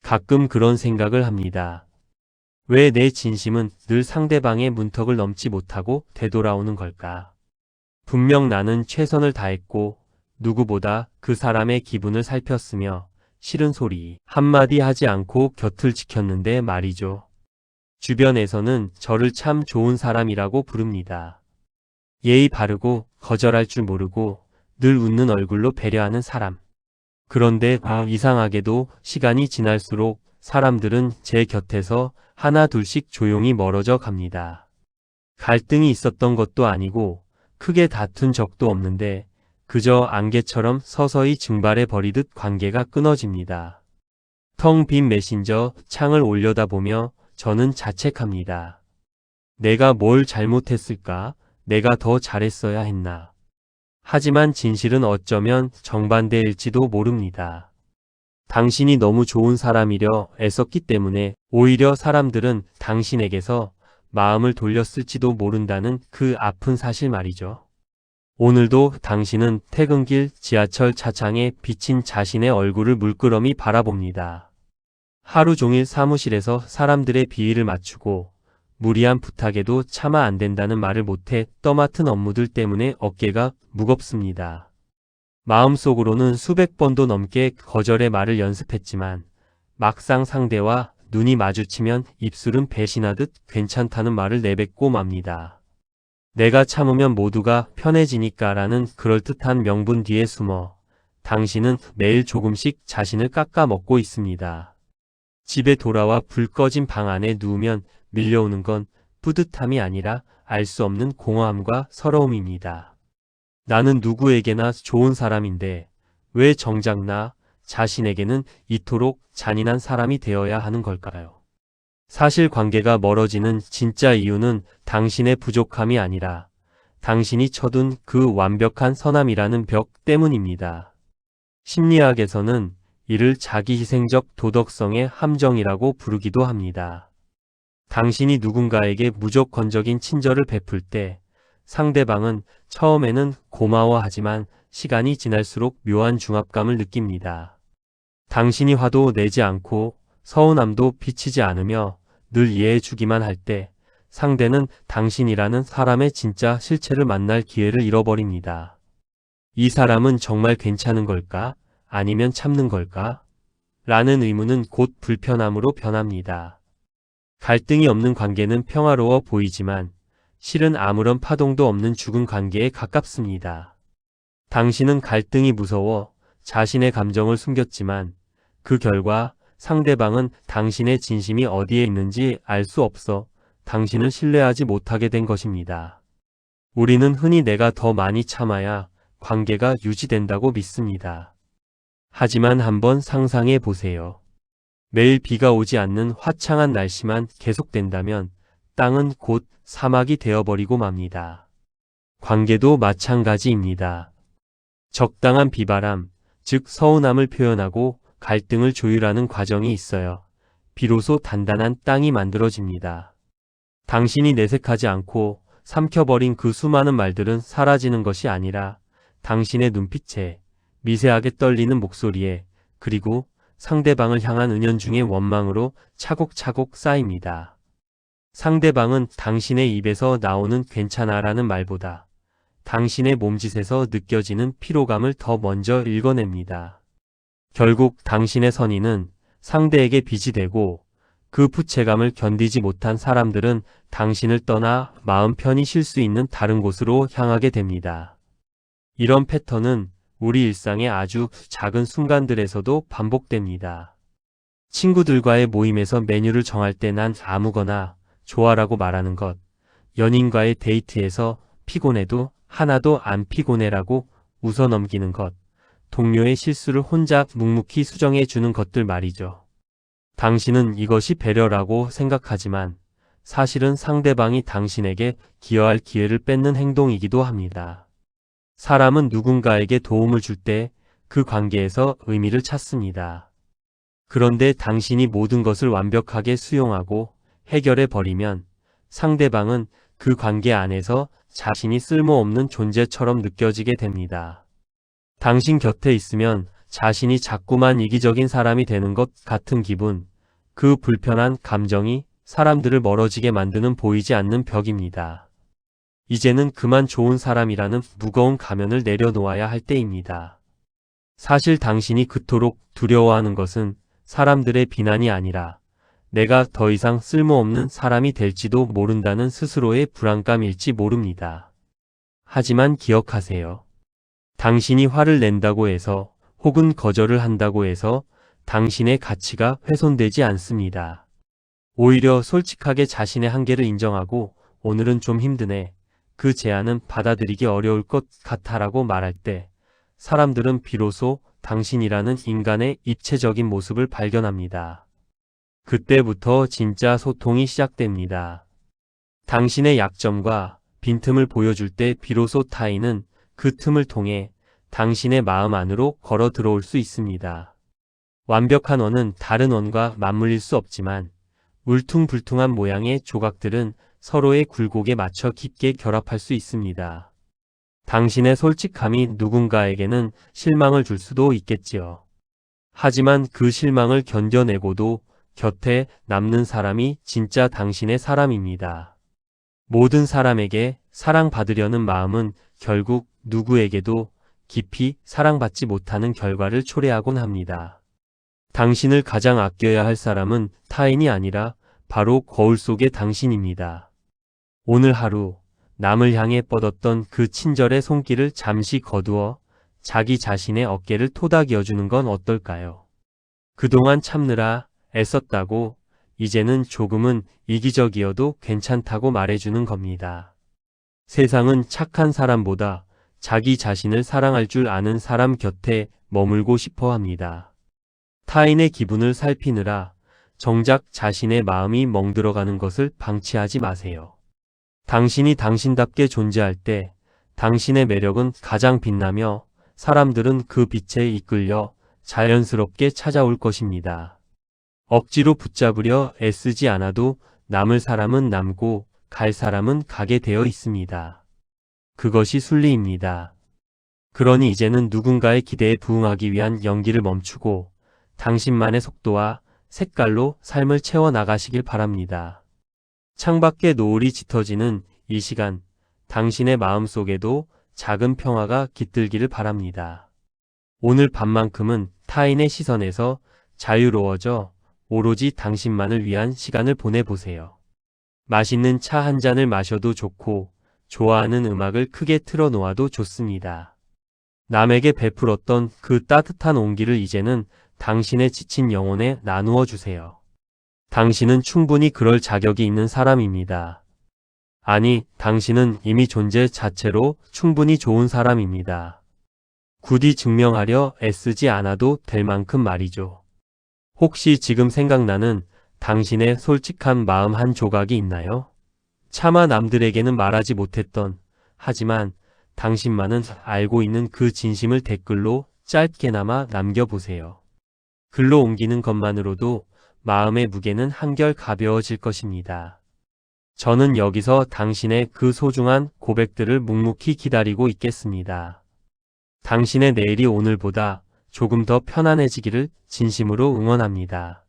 가끔 그런 생각을 합니다. 왜 내 진심은 늘 상대방의 문턱을 넘지 못하고 되돌아오는 걸까? 분명 나는 최선을 다했고 누구보다 그 사람의 기분을 살폈으며 싫은 소리 한마디 하지 않고 곁을 지켰는데 말이죠. 주변에서는 저를 참 좋은 사람이라고 부릅니다. 예의 바르고 거절할 줄 모르고 늘 웃는 얼굴로 배려하는 사람. 그런데 이상하게도 시간이 지날수록 사람들은 제 곁에서 하나 둘씩 조용히 멀어져 갑니다. 갈등이 있었던 것도 아니고 크게 다툰 적도 없는데 그저 안개처럼 서서히 증발해 버리듯 관계가 끊어집니다. 텅 빈 메신저 창을 올려다보며 저는 자책합니다. 내가 뭘 잘못했을까? 내가 더 잘했어야 했나? 하지만 진실은 어쩌면 정반대일지도 모릅니다. 당신이 너무 좋은 사람이려 애썼기 때문에 오히려 사람들은 당신에게서 마음을 돌렸을지도 모른다는 그 아픈 사실 말이죠. 오늘도 당신은 퇴근길 지하철 차창에 비친 자신의 얼굴을 물끄러미 바라봅니다. 하루 종일 사무실에서 사람들의 비위를 맞추고 무리한 부탁에도 차마 안 된다는 말을 못해 떠맡은 업무들 때문에 어깨가 무겁습니다. 마음속으로는 수백 번도 넘게 거절의 말을 연습했지만 막상 상대와 눈이 마주치면 입술은 배신하듯 괜찮다는 말을 내뱉고 맙니다. 내가 참으면 모두가 편해지니까라는 그럴듯한 명분 뒤에 숨어 당신은 매일 조금씩 자신을 깎아먹고 있습니다. 집에 돌아와 불 꺼진 방 안에 누우면 밀려오는 건 뿌듯함이 아니라 알 수 없는 공허함과 서러움입니다. 나는 누구에게나 좋은 사람인데 왜 정작 나 자신에게는 이토록 잔인한 사람이 되어야 하는 걸까요? 사실 관계가 멀어지는 진짜 이유는 당신의 부족함이 아니라 당신이 쳐둔 그 완벽한 선함이라는 벽 때문입니다. 심리학에서는 이를 자기희생적 도덕성의 함정이라고 부르기도 합니다. 당신이 누군가에게 무조건적인 친절을 베풀 때 상대방은 처음에는 고마워하지만 시간이 지날수록 묘한 중압감을 느낍니다. 당신이 화도 내지 않고 서운함도 비치지 않으며 늘 이해해주기만 할 때 상대는 당신이라는 사람의 진짜 실체를 만날 기회를 잃어버립니다. 이 사람은 정말 괜찮은 걸까? 아니면 참는 걸까? 라는 의문은 곧 불편함으로 변합니다. 갈등이 없는 관계는 평화로워 보이지만 실은 아무런 파동도 없는 죽은 관계에 가깝습니다. 당신은 갈등이 무서워 자신의 감정을 숨겼지만 그 결과 상대방은 당신의 진심이 어디에 있는지 알 수 없어 당신을 신뢰하지 못하게 된 것입니다. 우리는 흔히 내가 더 많이 참아야 관계가 유지된다고 믿습니다. 하지만 한번 상상해 보세요. 매일 비가 오지 않는 화창한 날씨만 계속된다면 땅은 곧 사막이 되어버리고 맙니다. 관계도 마찬가지입니다. 적당한 비바람, 즉 서운함을 표현하고 갈등을 조율하는 과정이 있어요. 비로소 단단한 땅이 만들어집니다. 당신이 내색하지 않고 삼켜버린 그 수많은 말들은 사라지는 것이 아니라 당신의 눈빛에, 미세하게 떨리는 목소리에, 그리고 상대방을 향한 은연중의 원망으로 차곡차곡 쌓입니다. 상대방은 당신의 입에서 나오는 괜찮아라는 말보다 당신의 몸짓에서 느껴지는 피로감을 더 먼저 읽어냅니다. 결국 당신의 선의는 상대에게 빚이 되고 그 부채감을 견디지 못한 사람들은 당신을 떠나 마음 편히 쉴 수 있는 다른 곳으로 향하게 됩니다. 이런 패턴은 우리 일상의 아주 작은 순간들에서도 반복됩니다. 친구들과의 모임에서 메뉴를 정할 때 난 아무거나 좋아라고 말하는 것, 연인과의 데이트에서 피곤해도 하나도 안 피곤해라고 웃어 넘기는 것, 동료의 실수를 혼자 묵묵히 수정해 주는 것들 말이죠. 당신은 이것이 배려라고 생각하지만 사실은 상대방이 당신에게 기여할 기회를 뺏는 행동이기도 합니다. 사람은 누군가에게 도움을 줄 때 그 관계에서 의미를 찾습니다. 그런데 당신이 모든 것을 완벽하게 수용하고 해결해 버리면 상대방은 그 관계 안에서 자신이 쓸모없는 존재처럼 느껴지게 됩니다. 당신 곁에 있으면 자신이 자꾸만 이기적인 사람이 되는 것 같은 기분, 그 불편한 감정이 사람들을 멀어지게 만드는 보이지 않는 벽입니다. 이제는 그만 좋은 사람이라는 무거운 가면을 내려놓아야 할 때입니다. 사실 당신이 그토록 두려워하는 것은 사람들의 비난이 아니라 내가 더 이상 쓸모없는 사람이 될지도 모른다는 스스로의 불안감일지 모릅니다. 하지만 기억하세요. 당신이 화를 낸다고 해서 혹은 거절을 한다고 해서 당신의 가치가 훼손되지 않습니다. 오히려 솔직하게 자신의 한계를 인정하고 오늘은 좀 힘드네. 그 제안은 받아들이기 어려울 것 같아라고 말할 때 사람들은 비로소 당신이라는 인간의 입체적인 모습을 발견합니다. 그때부터 진짜 소통이 시작됩니다. 당신의 약점과 빈틈을 보여줄 때 비로소 타인은 그 틈을 통해 당신의 마음 안으로 걸어 들어올 수 있습니다. 완벽한 원은 다른 원과 맞물릴 수 없지만 울퉁불퉁한 모양의 조각들은 서로의 굴곡에 맞춰 깊게 결합할 수 있습니다. 당신의 솔직함이 누군가에게는 실망을 줄 수도 있겠지요. 하지만 그 실망을 견뎌내고도 곁에 남는 사람이 진짜 당신의 사람입니다. 모든 사람에게 사랑받으려는 마음은 결국 누구에게도 깊이 사랑받지 못하는 결과를 초래하곤 합니다. 당신을 가장 아껴야 할 사람은 타인이 아니라 바로 거울 속의 당신입니다. 오늘 하루 남을 향해 뻗었던 그 친절의 손길을 잠시 거두어 자기 자신의 어깨를 토닥여주는 건 어떨까요? 그동안 참느라 애썼다고 이제는 조금은 이기적이어도 괜찮다고 말해주는 겁니다. 세상은 착한 사람보다 자기 자신을 사랑할 줄 아는 사람 곁에 머물고 싶어 합니다. 타인의 기분을 살피느라 정작 자신의 마음이 멍들어가는 것을 방치하지 마세요. 당신이 당신답게 존재할 때 당신의 매력은 가장 빛나며 사람들은 그 빛에 이끌려 자연스럽게 찾아올 것입니다. 억지로 붙잡으려 애쓰지 않아도 남을 사람은 남고 갈 사람은 가게 되어 있습니다. 그것이 순리입니다. 그러니 이제는 누군가의 기대에 부응하기 위한 연기를 멈추고 당신만의 속도와 색깔로 삶을 채워나가시길 바랍니다. 창밖에 노을이 짙어지는 이 시간, 당신의 마음속에도 작은 평화가 깃들기를 바랍니다. 오늘 밤만큼은 타인의 시선에서 자유로워져 오로지 당신만을 위한 시간을 보내보세요. 맛있는 차 한 잔을 마셔도 좋고 좋아하는 음악을 크게 틀어놓아도 좋습니다. 남에게 베풀었던 그 따뜻한 온기를 이제는 당신의 지친 영혼에 나누어 주세요. 당신은 충분히 그럴 자격이 있는 사람입니다. 아니, 당신은 이미 존재 자체로 충분히 좋은 사람입니다. 굳이 증명하려 애쓰지 않아도 될 만큼 말이죠. 혹시 지금 생각나는 당신의 솔직한 마음 한 조각이 있나요? 차마 남들에게는 말하지 못했던, 하지만 당신만은 알고 있는 그 진심을 댓글로 짧게나마 남겨보세요. 글로 옮기는 것만으로도 마음의 무게는 한결 가벼워질 것입니다. 저는 여기서 당신의 그 소중한 고백들을 묵묵히 기다리고 있겠습니다. 당신의 내일이 오늘보다 조금 더 편안해지기를 진심으로 응원합니다.